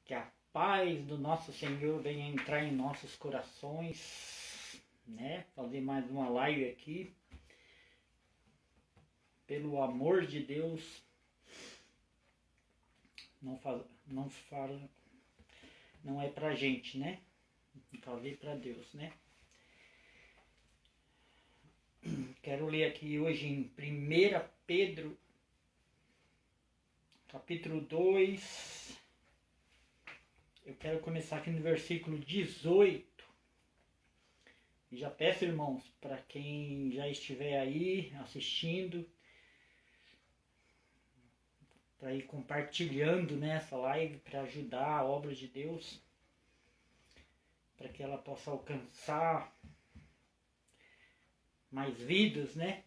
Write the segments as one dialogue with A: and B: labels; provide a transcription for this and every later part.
A: Que a paz do nosso Senhor venha entrar em nossos corações, né? Fazer mais uma live aqui. Pelo amor de Deus, não é pra gente, né? Fazer pra Deus, né? Quero ler aqui hoje em 1 Pedro, capítulo 2. Eu quero começar aqui no versículo 18. E já peço, irmãos, para quem já estiver aí assistindo, para ir compartilhando nessa live, para ajudar a obra de Deus, para que ela possa alcançar mais vidas, né?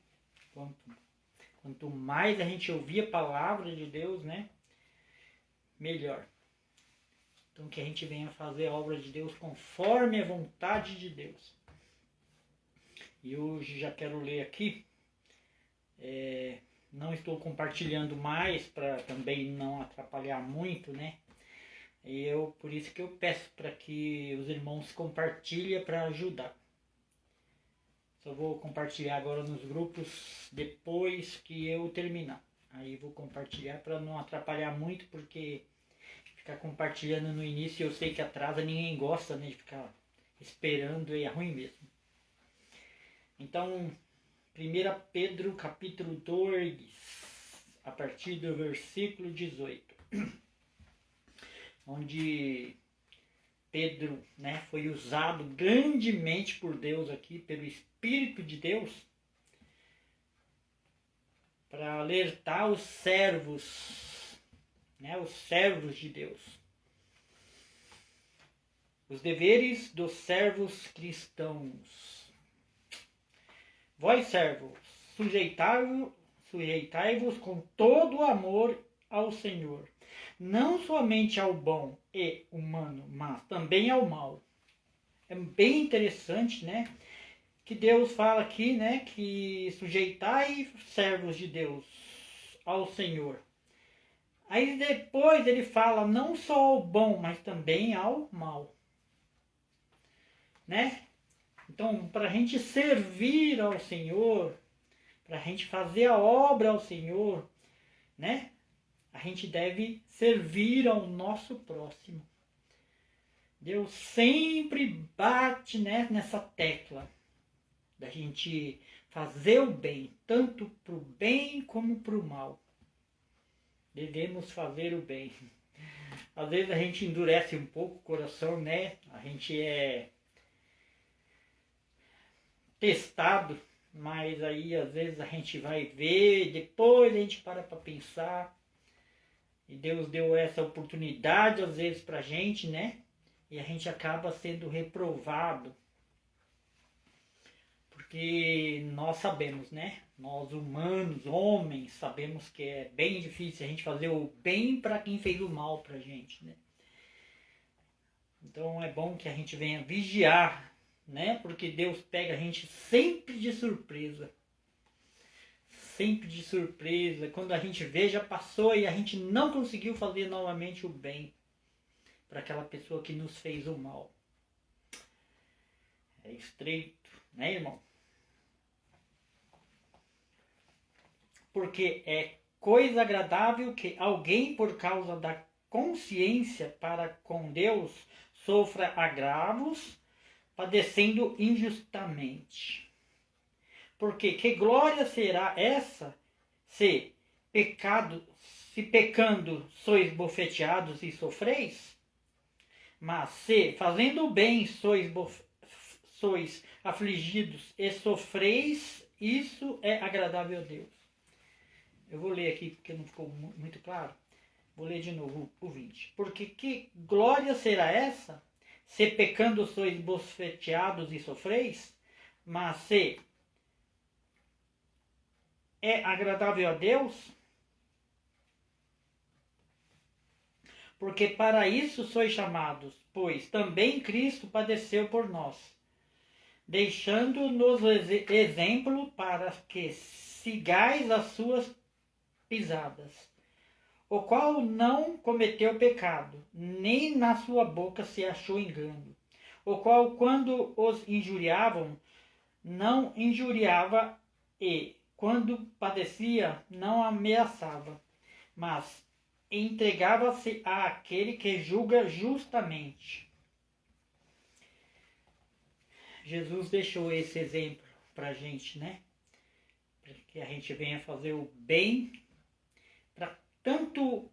A: Quanto mais a gente ouvir a palavra de Deus, né? Melhor. Então que a gente venha fazer a obra de Deus conforme a vontade de Deus. E hoje já quero ler aqui. Não estou compartilhando mais para também não atrapalhar muito, né? Por isso que eu peço para que os irmãos compartilhem para ajudar. Só vou compartilhar agora nos grupos depois que eu terminar. Aí vou compartilhar para não atrapalhar muito, porque ficar compartilhando no início eu sei que atrasa, ninguém gosta, né, de ficar esperando, e é ruim mesmo. Então, 1 Pedro capítulo 2, a partir do versículo 18, onde Pedro, né, foi usado grandemente por Deus aqui, pelo Espírito de Deus, para alertar os servos, né, os servos de Deus. Os deveres dos servos cristãos. Vós, servos, sujeitai-vos com todo o amor ao Senhor, não somente ao bom e humano, mas também ao mal. É bem interessante, né? Que Deus fala aqui, né? Que sujeitai servos de Deus ao Senhor. Aí depois ele fala não só ao bom, mas também ao mal. Né? Então, para a gente servir ao Senhor, para a gente fazer a obra ao Senhor, né? A gente deve servir ao nosso próximo. Deus sempre bate, né, nessa tecla da gente fazer o bem, tanto para o bem como para o mal. Devemos fazer o bem. Às vezes a gente endurece um pouco o coração, né? A gente é testado, mas aí às vezes a gente vai ver, depois a gente para pensar. E Deus deu essa oportunidade às vezes pra gente, né? E a gente acaba sendo reprovado. Porque nós sabemos, né? Nós humanos, homens, sabemos que é bem difícil a gente fazer o bem para quem fez o mal pra gente, né? Então é bom que a gente venha vigiar, né? Porque Deus pega a gente sempre de surpresa. Sempre de surpresa. Quando a gente vê, já passou e a gente não conseguiu fazer novamente o bem para aquela pessoa que nos fez o mal. É estreito, né, irmão? Porque é coisa agradável que alguém, por causa da consciência para com Deus, sofra agravos, padecendo injustamente. Porque que glória será essa se pecando sois bofeteados e sofreis? Mas se fazendo o bem sois afligidos e sofreis, isso é agradável a Deus. Eu vou ler aqui porque não ficou muito claro. Vou ler de novo o 20. Porque que glória será essa se pecando sois bofeteados e sofreis? Mas se é agradável a Deus? Porque para isso sois chamados, pois também Cristo padeceu por nós, deixando-nos exemplo para que sigais as suas pisadas, o qual não cometeu pecado, nem na sua boca se achou engano, o qual, quando os injuriavam, não injuriava e, quando padecia, não ameaçava, mas entregava-se àquele que julga justamente. Jesus deixou esse exemplo para a gente, né? Para que a gente venha fazer o bem para tanto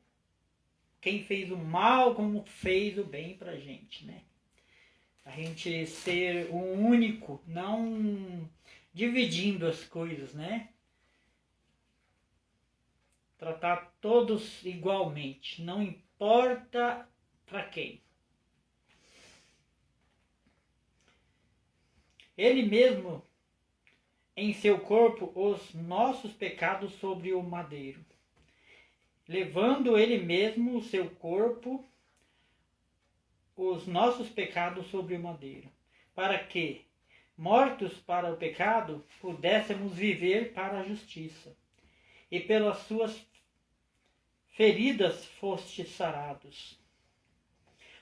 A: quem fez o mal como fez o bem para a gente, né? A gente ser o único, não dividindo as coisas, né? Tratar todos igualmente, não importa para quem. Ele mesmo, em seu corpo, os nossos pecados sobre o madeiro, levando ele mesmo o seu corpo, os nossos pecados sobre o madeiro, para que, mortos para o pecado, pudéssemos viver para a justiça. E pelas suas feridas fostes sarados.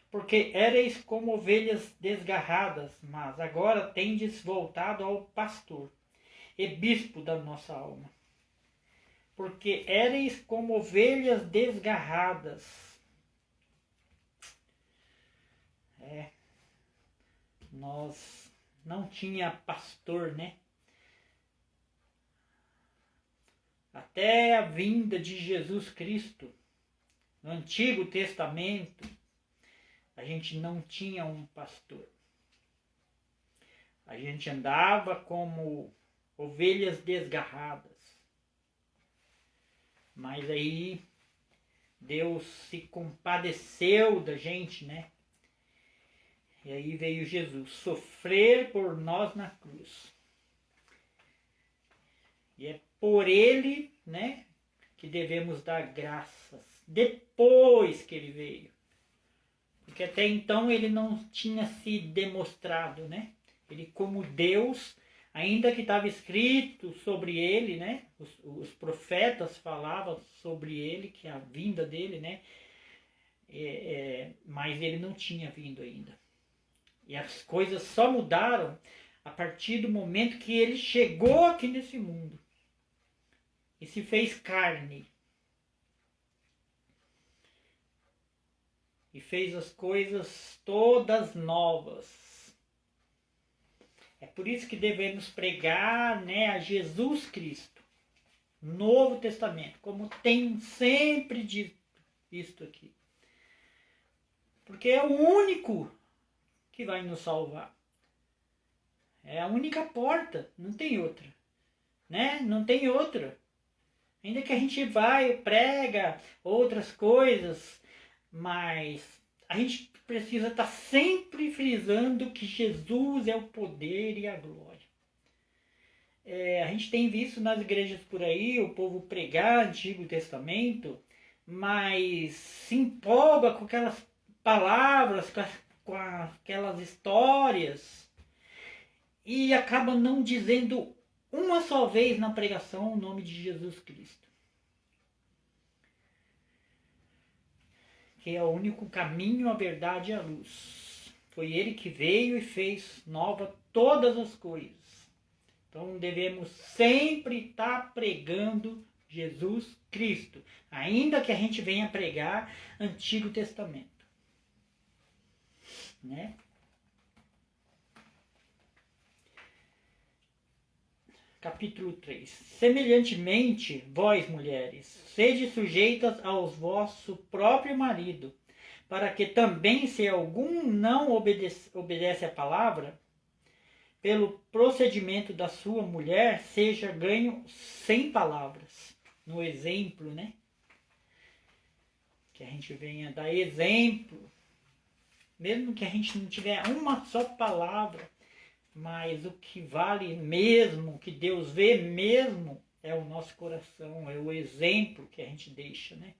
A: Porque éreis como ovelhas desgarradas, mas agora tendes voltado ao pastor e bispo da nossa alma. Porque éreis como ovelhas desgarradas. Nós não tinha pastor, né? Até a vinda de Jesus Cristo, no Antigo Testamento, a gente não tinha um pastor. A gente andava como ovelhas desgarradas. Mas aí Deus se compadeceu da gente, né? E aí veio Jesus sofrer por nós na cruz. E é por ele, né, que devemos dar graças depois que ele veio. Porque até então ele não tinha se demonstrado, né? Ele como Deus, ainda que estava escrito sobre ele, né? Os profetas falavam sobre ele, que é a vinda dele, né? Mas ele não tinha vindo ainda. E as coisas só mudaram a partir do momento que ele chegou aqui nesse mundo e se fez carne. E fez as coisas todas novas. É por isso que devemos pregar, né, a Jesus Cristo, Novo Testamento, como tem sempre dito isto aqui. Porque é o único que vai nos salvar. É a única porta, não tem outra. Né? Não tem outra. Ainda que a gente vai, prega outras coisas, mas a gente precisa estar sempre frisando que Jesus é o poder e a glória. A gente tem visto nas igrejas por aí o povo pregar Antigo Testamento, mas se empolga com aquelas palavras, com aquelas histórias, e acaba não dizendo uma só vez na pregação o nome de Jesus Cristo, que é o único caminho, a verdade e a luz. Foi ele que veio e fez nova todas as coisas. Então devemos sempre estar pregando Jesus Cristo, ainda que a gente venha pregar Antigo Testamento. Né? Capítulo 3. Semelhantemente, vós, mulheres, sede sujeitas aos vosso próprio marido, para que também, se algum não obedece à palavra, pelo procedimento da sua mulher, seja ganho sem palavras. No exemplo, né? Que a gente venha dar exemplo, mesmo que a gente não tiver uma só palavra, mas o que vale mesmo, o que Deus vê mesmo, é o nosso coração, é o exemplo que a gente deixa, né?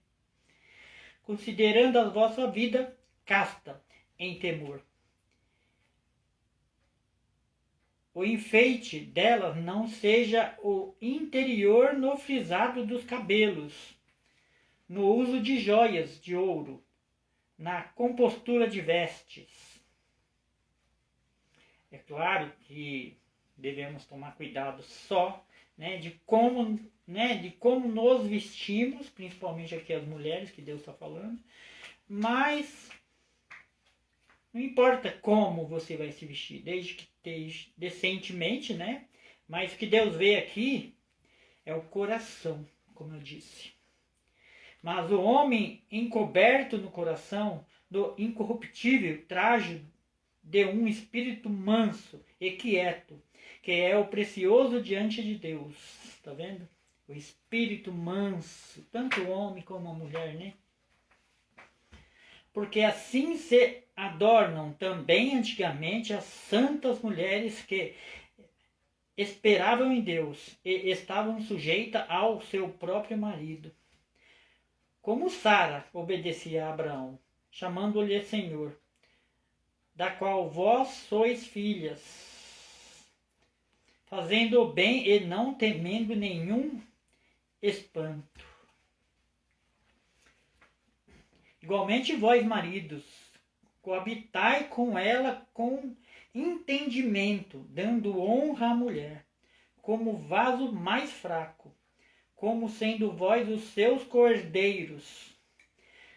A: Considerando a vossa vida casta em temor. O enfeite dela não seja o interior no frisado dos cabelos, no uso de joias de ouro, na compostura de vestes. É claro que devemos tomar cuidado só, né, de como nos vestimos, principalmente aqui as mulheres que Deus está falando, mas não importa como você vai se vestir, desde que esteja decentemente, né? Mas o que Deus vê aqui é o coração, como eu disse. Mas o homem encoberto no coração do incorruptível traje de um espírito manso e quieto, que é o precioso diante de Deus. Tá vendo? O espírito manso, tanto o homem como a mulher, né? Porque assim se adornam também antigamente as santas mulheres que esperavam em Deus e estavam sujeitas ao seu próprio marido. Como Sara obedecia a Abraão, chamando-lhe Senhor, da qual vós sois filhas, fazendo o bem e não temendo nenhum espanto. Igualmente vós, maridos, coabitai com ela com entendimento, dando honra à mulher, como vaso mais fraco, como sendo vós os seus cordeiros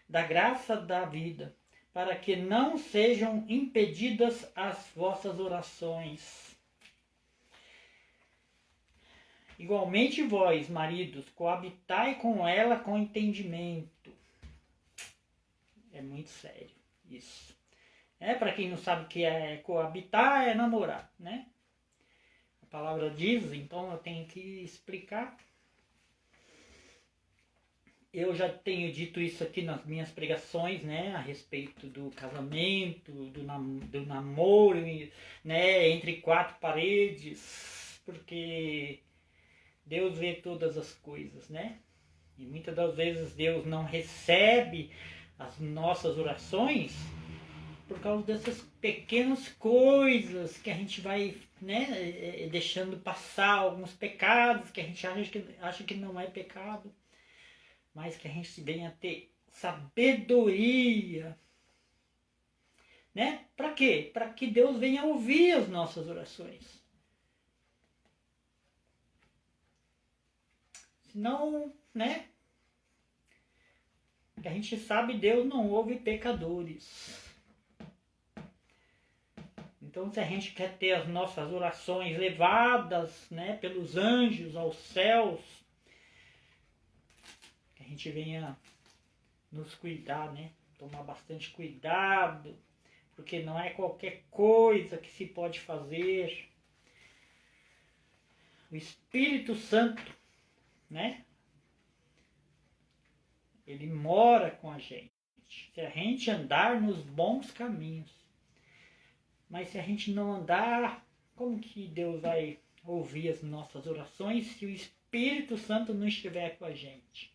A: da graça da vida, para que não sejam impedidas as vossas orações. Igualmente vós, maridos, coabitai com ela com entendimento. É muito sério isso. Para quem não sabe o que é coabitar, é namorar, né? A palavra diz, então eu tenho que explicar. Eu já tenho dito isso aqui nas minhas pregações, né? A respeito do casamento, do namoro, né? Entre quatro paredes, porque Deus vê todas as coisas, né? E muitas das vezes Deus não recebe as nossas orações por causa dessas pequenas coisas que a gente vai, né, deixando passar, alguns pecados que a gente acha que não é pecado, mas que a gente venha a ter sabedoria, né? Para quê? Para que Deus venha ouvir as nossas orações. Senão, né? Que a gente sabe, Deus não ouve pecadores. Então, se a gente quer ter as nossas orações levadas, né, pelos anjos aos céus, que a gente venha nos cuidar, né? Tomar bastante cuidado, porque não é qualquer coisa que se pode fazer. O Espírito Santo, né? Ele mora com a gente. Se a gente andar nos bons caminhos. Mas se a gente não andar, como que Deus vai ouvir as nossas orações se o Espírito Santo não estiver com a gente?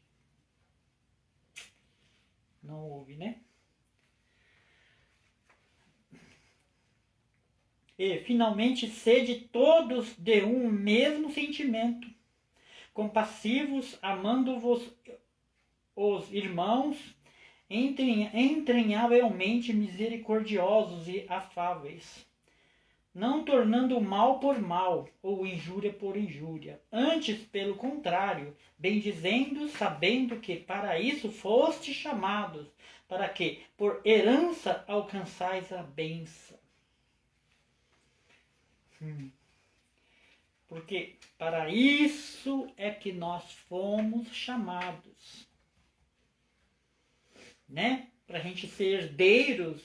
A: Não ouve, né? E, finalmente, sede todos de um mesmo sentimento, compassivos, amando-vos os irmãos, entranhavelmente misericordiosos e afáveis, não tornando mal por mal ou injúria por injúria, antes, pelo contrário, bendizendo, sabendo que para isso foste chamados, para que por herança alcançais a bênção. Porque para isso é que nós fomos chamados, né? Para a gente ser herdeiros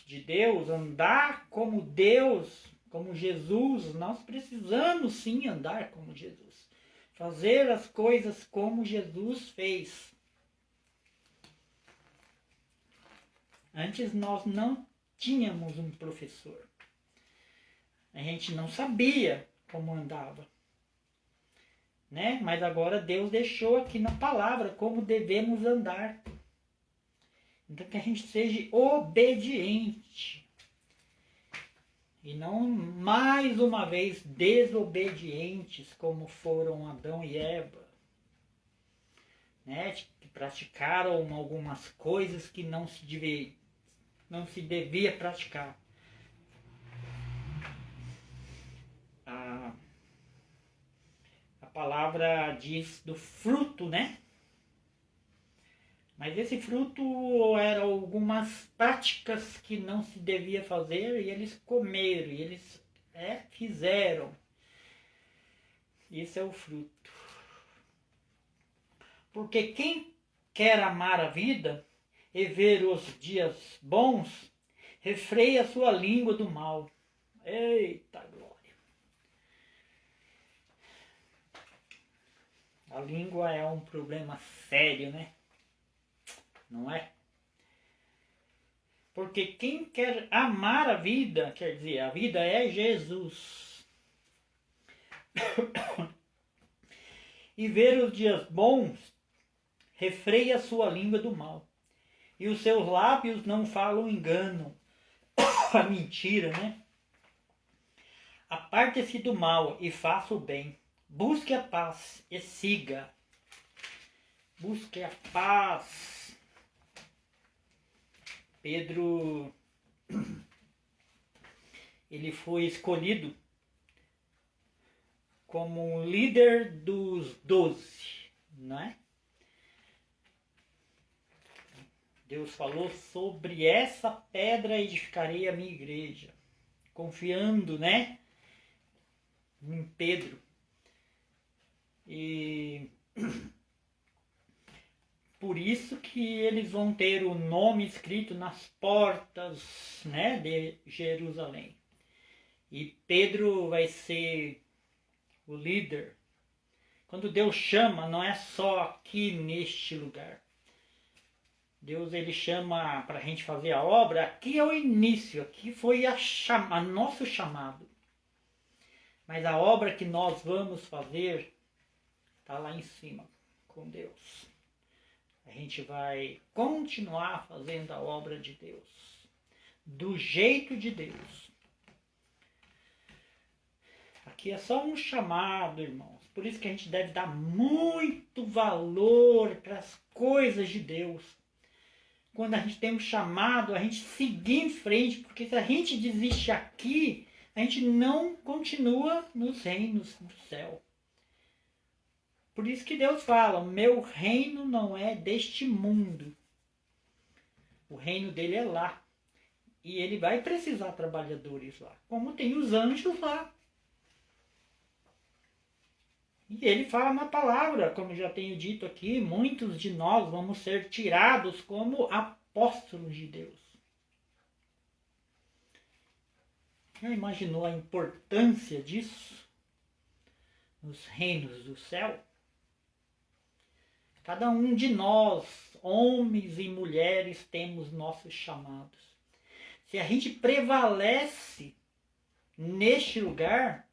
A: de Deus, andar como Deus, como Jesus. Nós precisamos sim andar como Jesus, fazer as coisas como Jesus fez. Antes nós não tínhamos um professor, a gente não sabia como andava, né? Mas agora Deus deixou aqui na palavra como devemos andar. Então que a gente seja obediente e não mais uma vez desobedientes como foram Adão e Eva. né, que praticaram algumas coisas que não se devia praticar. A palavra diz do fruto, né? Mas esse fruto eram algumas práticas que não se devia fazer e eles comeram, e eles fizeram. Isso é o fruto. Porque quem quer amar a vida e ver os dias bons, refreia a sua língua do mal. Eita glória! A língua é um problema sério, né? Não é? Porque quem quer amar a vida, quer dizer, a vida é Jesus. E ver os dias bons, refreia a sua língua do mal. E os seus lábios não falam engano. A mentira, né? Aparte-se do mal e faça o bem. Busque a paz e siga. Busque a paz. Pedro, ele foi escolhido como líder dos 12, não é? Deus falou: sobre essa pedra edificarei a minha igreja, confiando, né, em Pedro. E por isso que eles vão ter o nome escrito nas portas, né, de Jerusalém. E Pedro vai ser o líder. Quando Deus chama, não é só aqui neste lugar. Deus, ele chama para a gente fazer a obra. Aqui é o início, aqui foi a nosso chamado. Mas a obra que nós vamos fazer está lá em cima, com Deus. A gente vai continuar fazendo a obra de Deus, do jeito de Deus. Aqui é só um chamado, irmãos. Por isso que a gente deve dar muito valor para as coisas de Deus. Quando a gente tem um chamado, a gente seguir em frente, porque se a gente desiste aqui, a gente não continua nos reinos do céu. Por isso que Deus fala: o meu reino não é deste mundo. O reino dele é lá. E ele vai precisar de trabalhadores lá, como tem os anjos lá. E ele fala na palavra, como eu já tenho dito aqui, muitos de nós vamos ser tirados como apóstolos de Deus. Já imaginou a importância disso nos reinos do céu? Cada um de nós, homens e mulheres, temos nossos chamados. Se a gente prevalece neste lugar,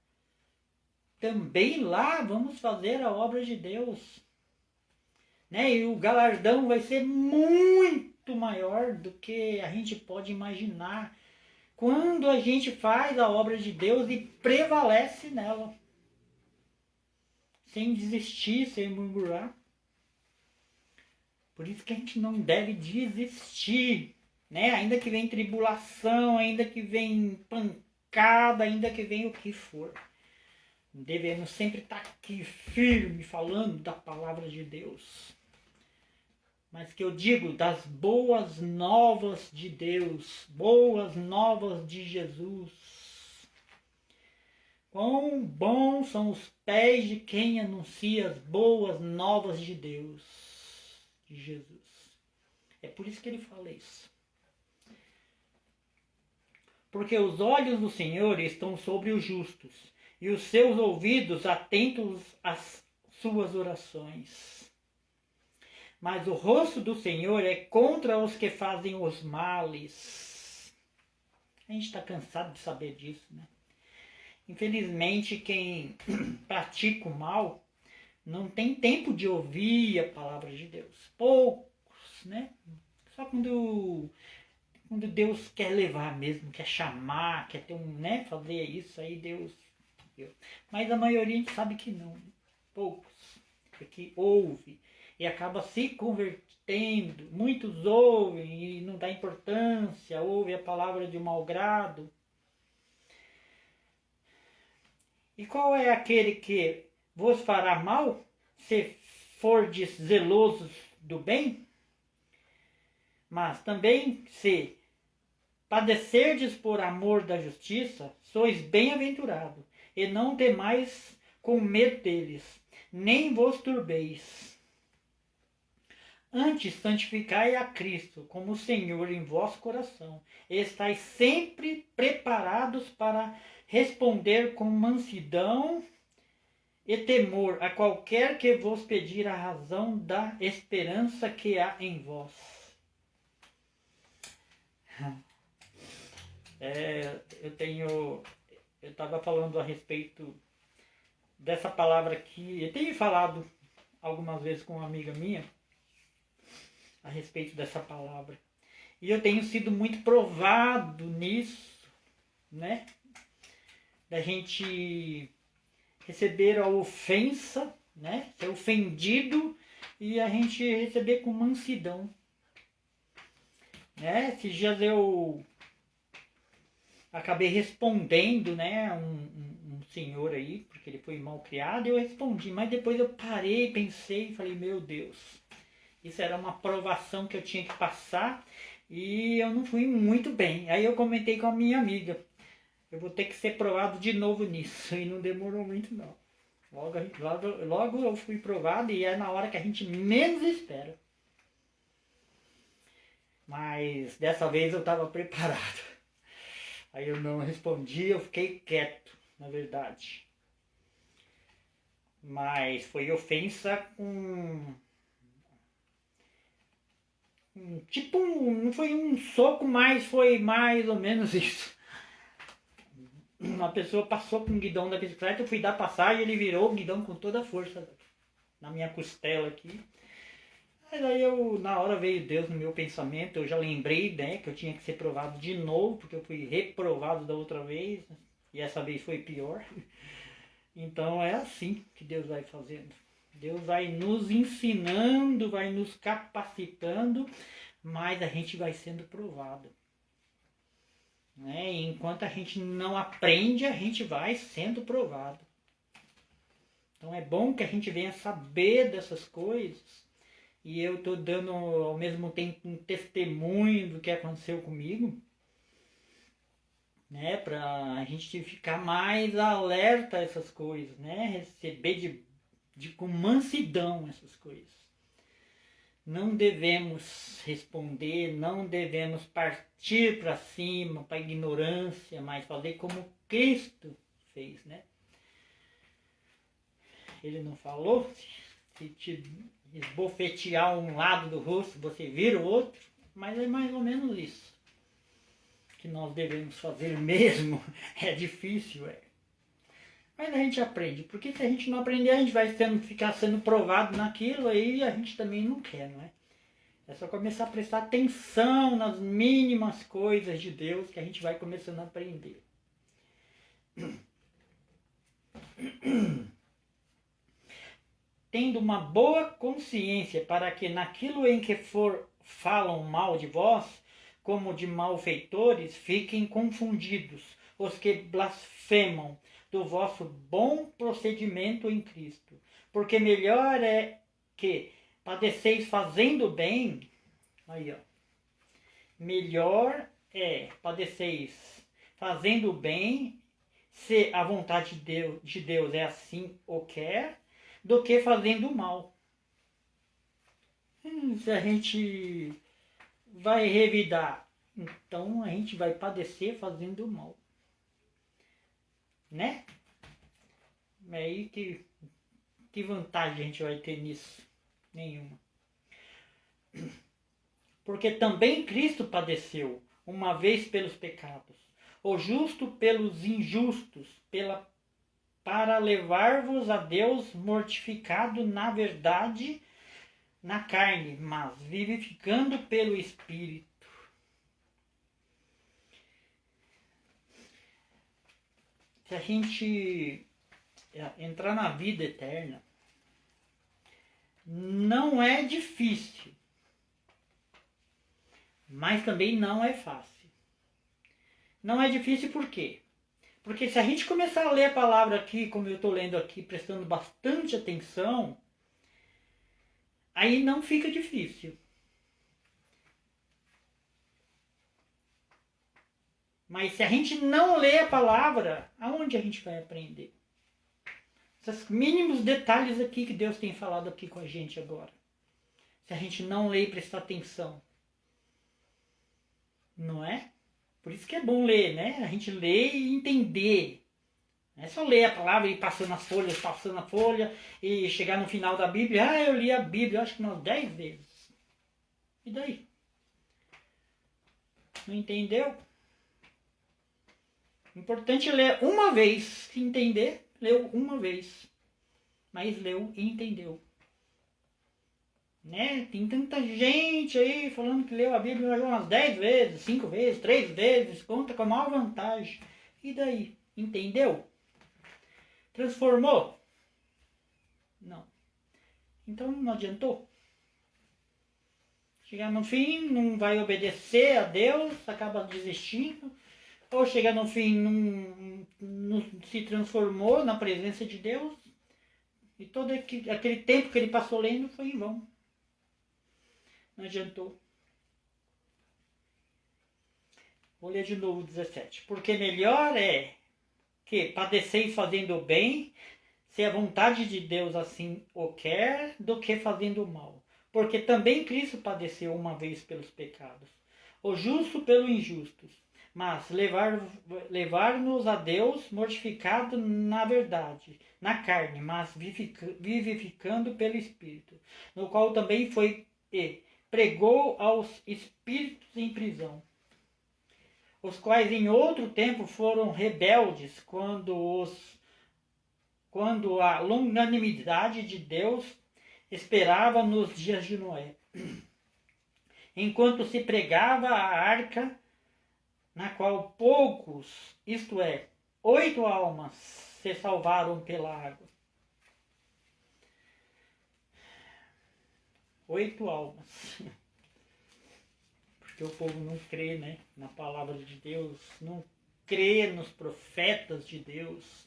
A: também lá vamos fazer a obra de Deus. Né? E o galardão vai ser muito maior do que a gente pode imaginar quando a gente faz a obra de Deus e prevalece nela. Sem desistir, sem murmurar. Por isso que a gente não deve desistir. Né? Ainda que venha tribulação, ainda que venha pancada, ainda que venha o que for. Devemos sempre estar aqui firme falando da palavra de Deus. Mas que eu digo das boas novas de Deus, boas novas de Jesus. Quão bons são os pés de quem anuncia as boas novas de Deus, de Jesus. É por isso que ele fala isso. Porque os olhos do Senhor estão sobre os justos, e os seus ouvidos atentos às suas orações. Mas o rosto do Senhor é contra os que fazem os males. A gente está cansado de saber disso, né? Infelizmente, quem pratica o mal não tem tempo de ouvir a palavra de Deus. Poucos, né? Só quando Deus quer levar mesmo, quer chamar, quer ter né? Fazer isso, aí Deus. Mas a maioria a gente sabe que não. Poucos. Porque ouve. e acaba se convertendo. Muitos ouvem e não dá importância, ouvem a palavra de mau grado. E qual é aquele que vos fará mal, se fordes zelosos do bem? Mas também, se padecerdes por amor da justiça, sois bem-aventurados, e não temais com medo deles, nem vos turbeis. Antes santificai a Cristo como Senhor em vosso coração, e estáis sempre preparados para responder com mansidão e temor a qualquer que vos pedir a razão da esperança que há em vós. Eu estava falando a respeito dessa palavra aqui. Eu tenho falado algumas vezes com uma amiga minha a respeito dessa palavra. E eu tenho sido muito provado nisso, né? Da gente receber a ofensa, né? Ser ofendido e a gente receber com mansidão. Né? Esses dias eu acabei respondendo, né? Um senhor aí, porque ele foi mal criado, e eu respondi, mas depois eu parei, pensei e falei, meu Deus, isso era uma provação que eu tinha que passar e eu não fui muito bem. Aí eu comentei com a minha amiga, eu vou ter que ser provado de novo nisso, e não demorou muito não. Logo eu fui provado e é na hora que a gente menos espera. Mas dessa vez eu estava preparado. Aí eu não respondi, eu fiquei quieto, na verdade. Mas foi ofensa com... não foi um soco, mas foi mais ou menos isso. Uma pessoa passou com o guidão da bicicleta, eu fui dar passagem e ele virou o guidão com toda a força na minha costela aqui. Mas aí na hora veio Deus no meu pensamento, eu já lembrei, né, que eu tinha que ser provado de novo, porque eu fui reprovado da outra vez, e essa vez foi pior. Então é assim que Deus vai fazendo. Deus vai nos ensinando, vai nos capacitando, mas a gente vai sendo provado. Né? E enquanto a gente não aprende, a gente vai sendo provado. Então é bom que a gente venha saber dessas coisas. E eu estou dando ao mesmo tempo um testemunho do que aconteceu comigo, né, para a gente ficar mais alerta a essas coisas, né, receber com mansidão essas coisas. Não devemos responder, não devemos partir para cima, para a ignorância, mas fazer como Cristo fez, né? Ele não falou, se te esbofetear um lado do rosto, você vira o outro, mas é mais ou menos isso que nós devemos fazer mesmo. É difícil, mas a gente aprende, porque se a gente não aprender, a gente vai ficar sendo provado naquilo, aí a gente também não quer, não é? É só começar a prestar atenção nas mínimas coisas de Deus que a gente vai começando a aprender. Tendo uma boa consciência para que naquilo em que falam mal de vós, como de malfeitores, fiquem confundidos os que blasfemam do vosso bom procedimento em Cristo. Porque melhor é que padeceis fazendo bem, aí ó, melhor é padeceis fazendo bem, se a vontade de Deus é assim o quer, do que fazendo mal. Se a gente vai revidar, então a gente vai padecer fazendo mal. Né? Aí que vantagem a gente vai ter nisso? Nenhuma. Porque também Cristo padeceu uma vez pelos pecados, o justo pelos injustos, para levar-vos a Deus, mortificado na verdade na carne, mas vivificando pelo Espírito. Se a gente entrar na vida eterna, não é difícil, mas também não é fácil. Não é difícil por quê? Porque se a gente começar a ler a palavra aqui, como eu estou lendo aqui, prestando bastante atenção, aí não fica difícil. Mas se a gente não lê a palavra, aonde a gente vai aprender? Esses mínimos detalhes aqui que Deus tem falado aqui com a gente agora. Se a gente não lê e prestar atenção. Não é? Por isso que é bom ler, né? A gente lê e entender. Não é só ler a palavra e ir passando a folha, e chegar no final da Bíblia. Ah, eu li a Bíblia, eu acho que umas 10 vezes. E daí? Não entendeu? Importante é ler uma vez. Se entender, leu uma vez. Mas leu e entendeu. Né? Tem tanta gente aí falando que leu a Bíblia umas 10 vezes, 5 vezes, 3 vezes. Conta com a maior vantagem. E daí? Entendeu? Transformou? Não. Então não adiantou. Chegar no fim, não vai obedecer a Deus, acaba desistindo. Ou chegar no fim, não se transformou na presença de Deus. E todo aquele tempo que ele passou lendo foi em vão. Não adiantou. Vou ler de novo 17. Porque melhor é que padeceis fazendo o bem, se a vontade de Deus assim o quer, do que fazendo o mal. Porque também Cristo padeceu uma vez pelos pecados, o justo pelo injusto, mas levar-nos a Deus mortificado na verdade, na carne, mas vivificando pelo Espírito, no qual também foi e pregou aos espíritos em prisão, os quais em outro tempo foram rebeldes quando a longanimidade de Deus esperava nos dias de Noé, enquanto se pregava a arca, na qual poucos, isto é, 8 almas, se salvaram pela água. 8 almas. Porque o povo não crê, né, na palavra de Deus, não crê nos profetas de Deus.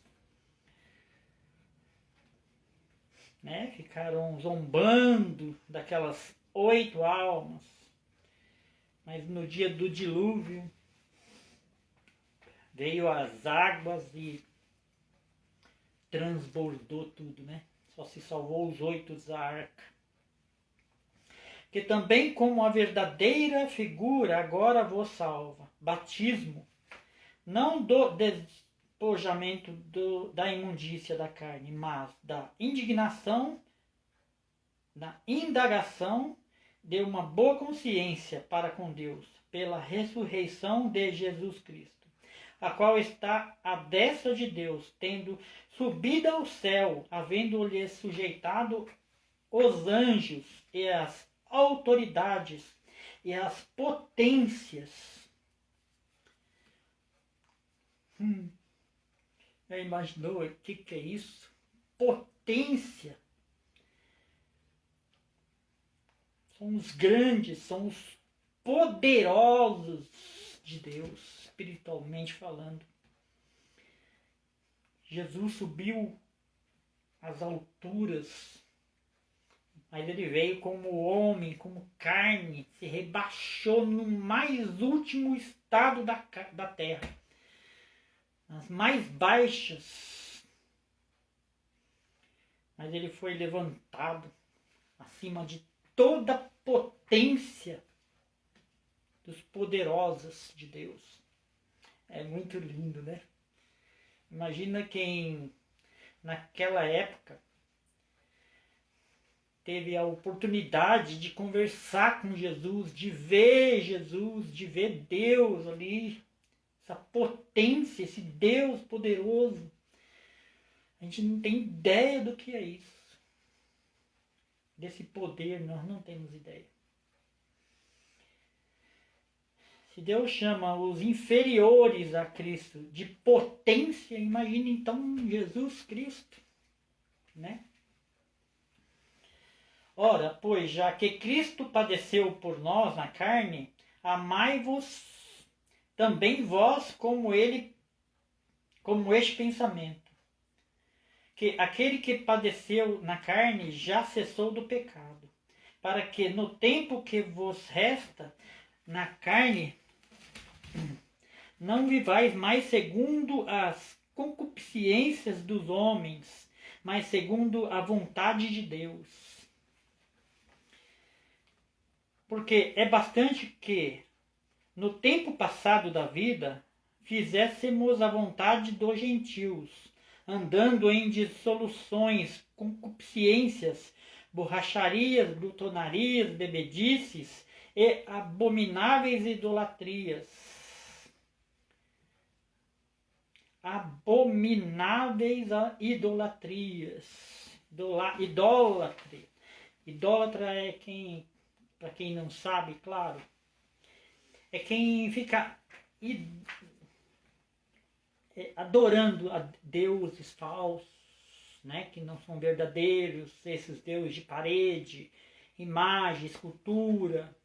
A: Né? Ficaram zombando daquelas 8 almas. Mas no dia do dilúvio, veio as águas e transbordou tudo, né? Só se salvou os 8 da arca. Que também como a verdadeira figura agora vos salva. Batismo, não do despojamento da imundícia da carne, mas da indignação, da indagação de uma boa consciência para com Deus, pela ressurreição de Jesus Cristo, a qual está à destra de Deus, tendo subido ao céu, havendo-lhe sujeitado os anjos e as autoridades e as potências. Já imaginou o que é isso? Potência. São os grandes, são os poderosos de Deus, espiritualmente falando. Jesus subiu às alturas, mas ele veio como homem, como carne, se rebaixou no mais último estado da terra, nas mais baixas. Mas ele foi levantado acima de toda a potência dos poderosos de Deus. É muito lindo, né? Imagina quem naquela época teve a oportunidade de conversar com Jesus, de ver Deus ali, essa potência, esse Deus poderoso. A gente não tem ideia do que é isso. Desse poder nós não temos ideia. Se Deus chama os inferiores a Cristo de potência, imagine então Jesus Cristo, né? Ora, pois, já que Cristo padeceu por nós na carne, amai-vos também vós como este pensamento, que aquele que padeceu na carne já cessou do pecado, para que no tempo que vos resta na carne não vivais mais segundo as concupiscências dos homens, mas segundo a vontade de Deus. Porque é bastante que, no tempo passado da vida, fizéssemos a vontade dos gentios, andando em dissoluções, concupiscências, borracharias, glutonarias, bebedices e abomináveis idolatrias. Abomináveis idolatrias. Idólatra. Idólatra é quem, para quem não sabe, claro, é quem fica adorando a deuses falsos, né, que não são verdadeiros, esses deuses de parede, imagem, escultura,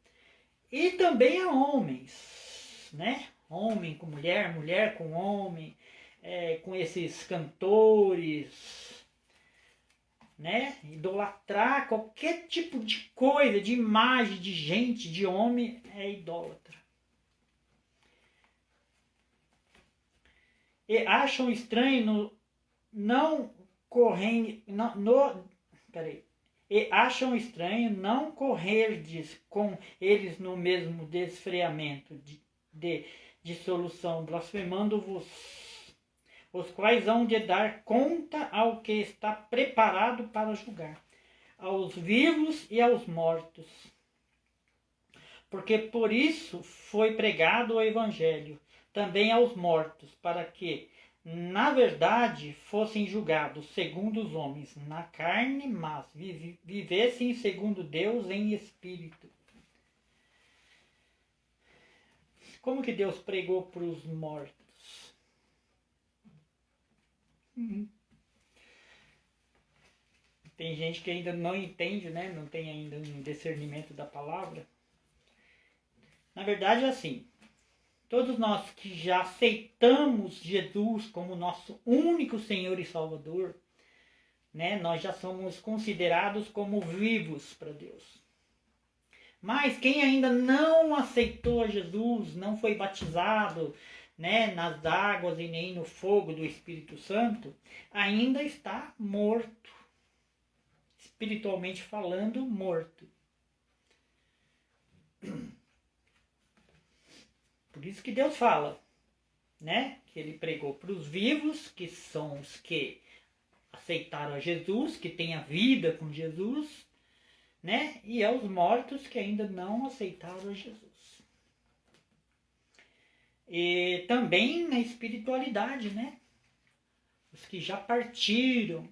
A: e também a homens, né, homem com mulher, mulher com homem, com esses cantores, né, idolatrar qualquer tipo de coisa, de imagem, de gente, de homem, é idólatra. E acham estranho e acham estranho não correrdes com eles no mesmo desfreamento de dissolução, blasfemando-vos, os quais hão de dar conta ao que está preparado para julgar, aos vivos e aos mortos. Porque por isso foi pregado o Evangelho também aos mortos, para que, na verdade, fossem julgados segundo os homens na carne, mas vivessem segundo Deus em espírito. Como que Deus pregou para os mortos? Tem gente que ainda não entende, né? Não tem ainda um discernimento da palavra. Na verdade é assim. Todos nós que já aceitamos Jesus como nosso único Senhor e Salvador, né, nós já somos considerados como vivos para Deus. Mas quem ainda não aceitou Jesus, não foi batizado, né, nas águas e nem no fogo do Espírito Santo, ainda está morto. Espiritualmente falando, morto. Por isso que Deus fala, né? Que ele pregou para os vivos, que são os que aceitaram a Jesus, que têm a vida com Jesus, né? E aos mortos que ainda não aceitaram a Jesus. E também na espiritualidade, né? Os que já partiram,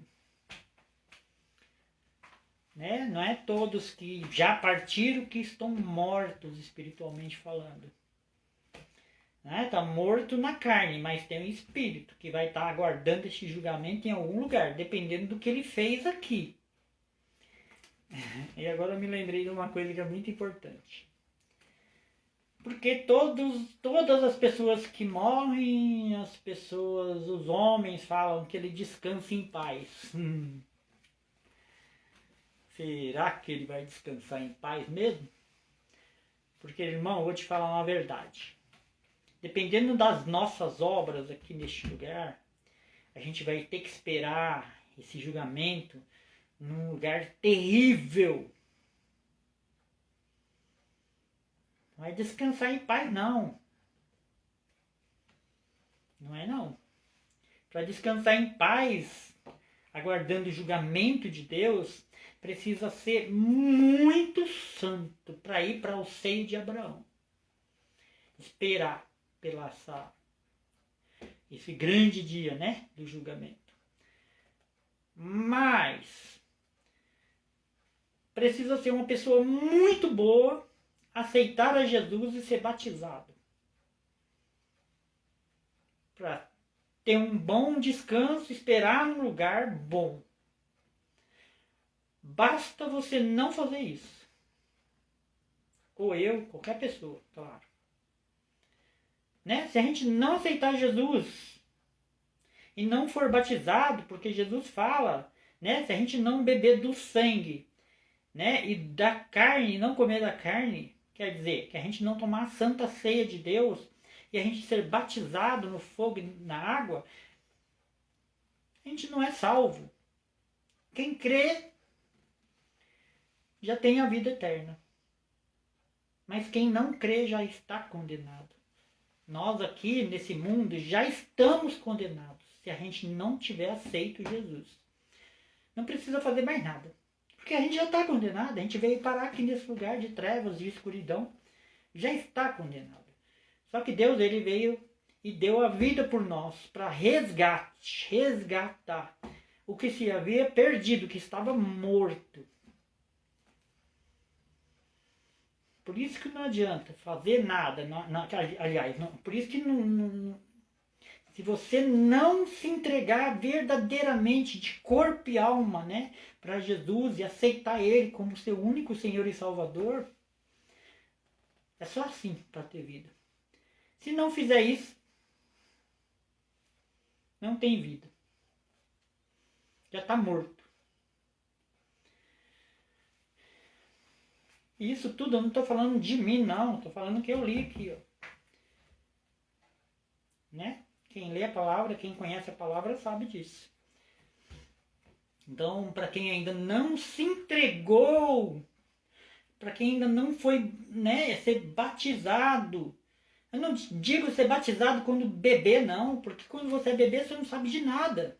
A: né? Não é todos que já partiram que estão mortos espiritualmente falando. Está morto na carne, mas tem um espírito que vai estar aguardando esse julgamento em algum lugar, dependendo do que ele fez aqui. E agora eu me lembrei de uma coisa que é muito importante. Porque todas as pessoas que morrem, os homens falam que ele descansa em paz. Será que ele vai descansar em paz mesmo? Porque, irmão, eu vou te falar uma verdade. Dependendo das nossas obras aqui neste lugar, a gente vai ter que esperar esse julgamento num lugar terrível. Não vai descansar em paz, não. Não é, não. Para descansar em paz, aguardando o julgamento de Deus, precisa ser muito santo para ir para o seio de Abraão. Esperar pela esse grande dia, né, do julgamento. Mas precisa ser uma pessoa muito boa, aceitar a Jesus e ser batizado, para ter um bom descanso, esperar num lugar bom. Basta você não fazer isso. Ou eu, qualquer pessoa, claro. Né? Se a gente não aceitar Jesus e não for batizado, porque Jesus fala, né? Se a gente não beber do sangue, né? E da carne, não comer da carne, quer dizer, que a gente não tomar a santa ceia de Deus e a gente ser batizado no fogo e na água, a gente não é salvo. Quem crê já tem a vida eterna. Mas quem não crê já está condenado. Nós aqui nesse mundo já estamos condenados se a gente não tiver aceito Jesus. Não precisa fazer mais nada. Porque a gente já está condenado. A gente veio parar aqui nesse lugar de trevas e escuridão. Já está condenado. Só que Deus, ele veio e deu a vida por nós para resgatar o que se havia perdido, que estava morto. Por isso que não adianta fazer nada. Por isso que se você não se entregar verdadeiramente de corpo e alma, né, para Jesus e aceitar Ele como seu único Senhor e Salvador, é só assim para ter vida. Se não fizer isso, não tem vida. Já está morto. E isso tudo eu não estou falando de mim, não. Estou falando que eu li aqui. Ó. Né? Quem lê a palavra, quem conhece a palavra, sabe disso. Então, para quem ainda não se entregou, para quem ainda não foi, né, ser batizado, eu não digo ser batizado quando bebê, não, porque quando você é bebê, você não sabe de nada.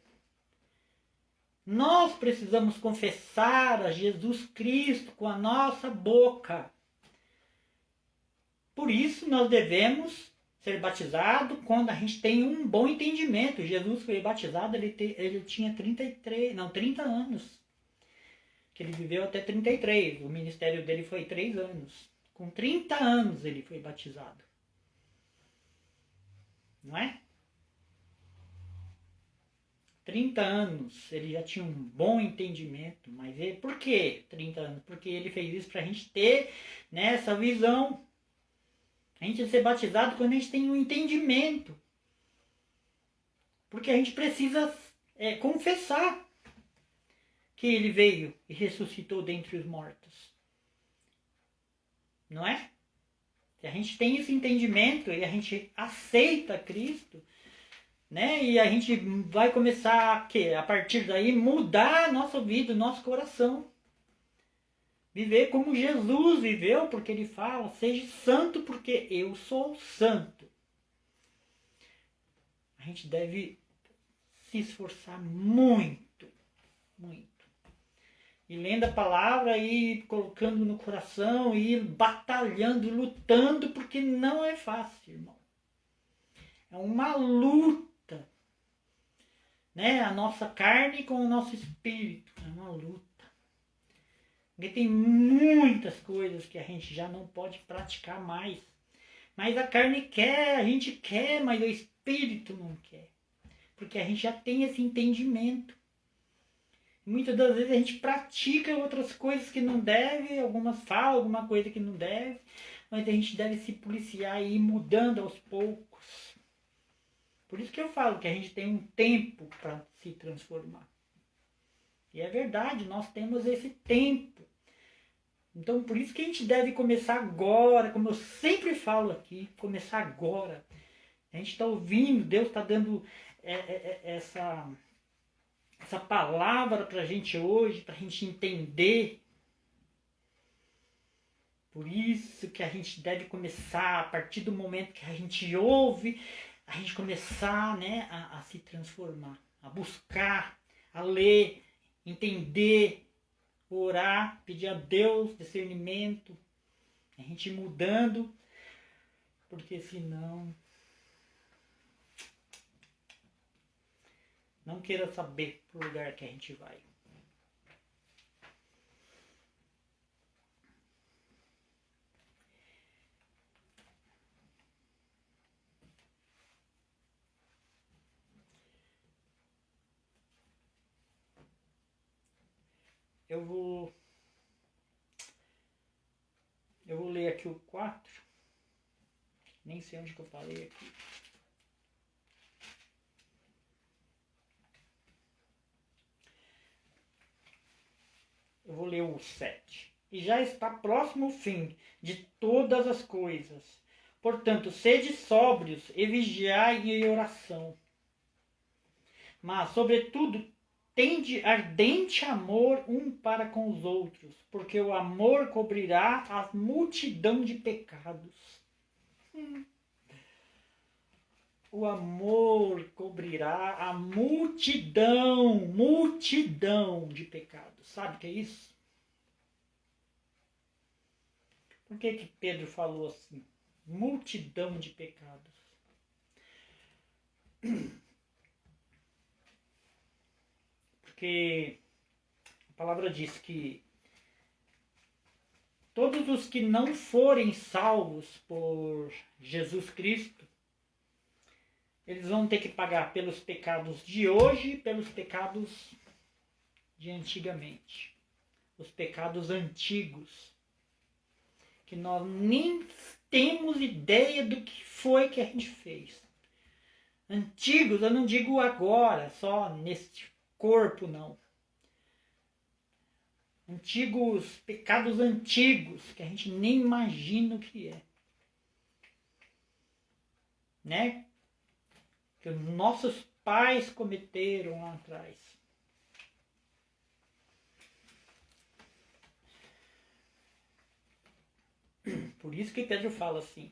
A: Nós precisamos confessar a Jesus Cristo com a nossa boca. Por isso, nós devemos ser batizado quando a gente tem um bom entendimento. Jesus foi batizado, ele tinha 30 anos. Que ele viveu até 33. O ministério dele foi 3 anos. Com 30 anos ele foi batizado. Não é? 30 anos, ele já tinha um bom entendimento. Mas por que 30 anos? Porque ele fez isso para a gente ter, né, essa visão. A gente ser batizado quando a gente tem um entendimento. Porque a gente precisa confessar que ele veio e ressuscitou dentre os mortos. Não é? Se a gente tem esse entendimento e a gente aceita Cristo, né? E a gente vai começar a partir daí, mudar a nossa vida, o nosso coração. Viver como Jesus viveu, porque ele fala, seja santo porque eu sou santo. A gente deve se esforçar muito, muito. E lendo a palavra e colocando no coração, e batalhando, lutando, porque não é fácil, irmão. É uma luta. Né? A nossa carne com o nosso espírito. É uma luta. Porque tem muitas coisas que a gente já não pode praticar mais. Mas a carne quer, a gente quer, mas o espírito não quer. Porque a gente já tem esse entendimento. Muitas das vezes a gente pratica outras coisas que não deve, algumas falam alguma coisa que não deve, mas a gente deve se policiar e ir mudando aos poucos. Por isso que eu falo que a gente tem um tempo para se transformar. E é verdade, nós temos esse tempo. Então por isso que a gente deve começar agora, como eu sempre falo aqui, começar agora. A gente está ouvindo, Deus está dando essa palavra para a gente hoje, para a gente entender. Por isso que a gente deve começar, a partir do momento que a gente ouve, a gente começar, né, a se transformar, a buscar, a ler, entender, orar, pedir a Deus discernimento, a gente mudando, porque senão não queira saber pro lugar que a gente vai. eu vou ler aqui o 4. Nem sei onde que eu parei aqui. Eu vou ler o 7. E já está próximo o fim de todas as coisas. Portanto, sede sóbrios e vigiai em oração. Mas, sobretudo, tende ardente amor um para com os outros, porque o amor cobrirá a multidão de pecados. O amor cobrirá a multidão de pecados. Sabe o que é isso? Por que Pedro falou assim? Multidão de pecados. Porque a palavra diz que todos os que não forem salvos por Jesus Cristo, eles vão ter que pagar pelos pecados de hoje e pelos pecados de antigamente. Os pecados antigos. Que nós nem temos ideia do que foi que a gente fez. Antigos, eu não digo agora, só neste corpo, não. Antigos, pecados antigos, que a gente nem imagina o que é. Né? Que os nossos pais cometeram lá atrás. Por isso que Pedro fala assim.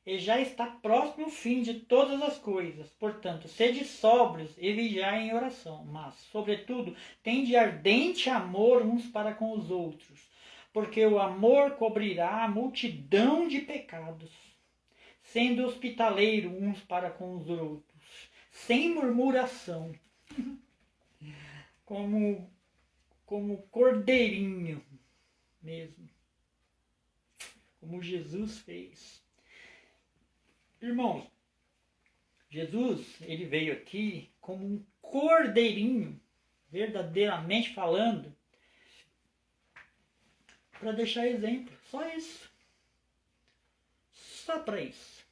A: E já está próximo o fim de todas as coisas. Portanto, sede sóbrios e vigiai em oração. Mas, sobretudo, tende ardente amor uns para com os outros, porque o amor cobrirá a multidão de pecados, sendo hospitaleiro uns para com os outros, sem murmuração, como cordeirinho mesmo, como Jesus fez. Irmãos, Jesus, ele veio aqui como um cordeirinho, verdadeiramente falando, para deixar exemplo. Só isso. Só para isso.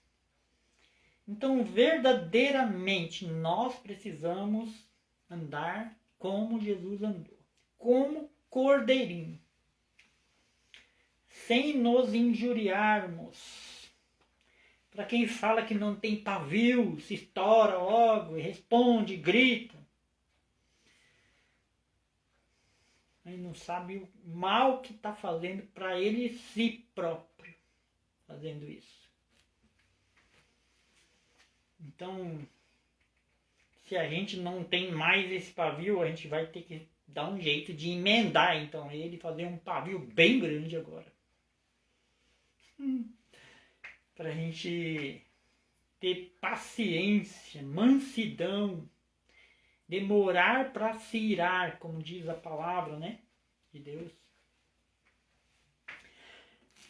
A: Então, verdadeiramente, nós precisamos andar como Jesus andou. Como cordeirinho. Sem nos injuriarmos. Para quem fala que não tem pavio, se estoura logo, e responde, grita. Aí não sabe o mal que está fazendo para ele si próprio, fazendo isso. Então, se a gente não tem mais esse pavio, a gente vai ter que dar um jeito de emendar, então, ele fazer um pavio bem grande agora. Para a gente ter paciência, mansidão, demorar para se irar, como diz a palavra, né, de Deus.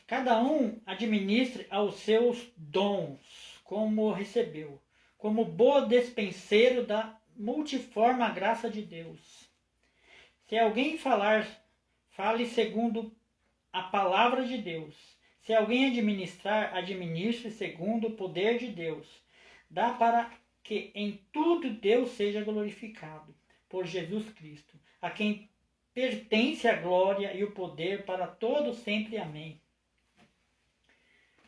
A: Cada um administre aos seus dons, como recebeu, como bom despenseiro da multiforme graça de Deus. Se alguém falar, fale segundo a palavra de Deus. Se alguém administrar, administre segundo o poder de Deus. Dá para que em tudo Deus seja glorificado por Jesus Cristo, a quem pertence a glória e o poder para todo sempre. Amém.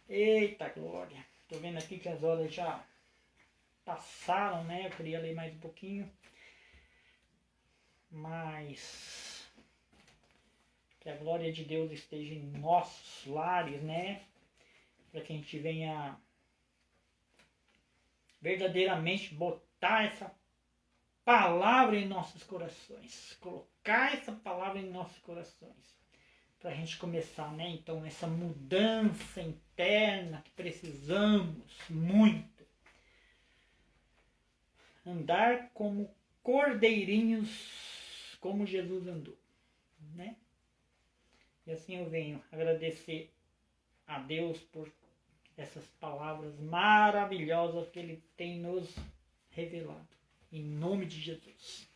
A: Eita glória. Estou vendo aqui que as horas já passaram, né? Eu queria ler mais um pouquinho. Mas que a glória de Deus esteja em nossos lares, né? Para que a gente venha verdadeiramente botar essa palavra em nossos corações. Colocar essa palavra em nossos corações. Para a gente começar, né? Então, essa mudança interna que precisamos muito. Andar como cordeirinhos, como Jesus andou, né? E assim eu venho agradecer a Deus por essas palavras maravilhosas que Ele tem nos revelado. Em nome de Jesus.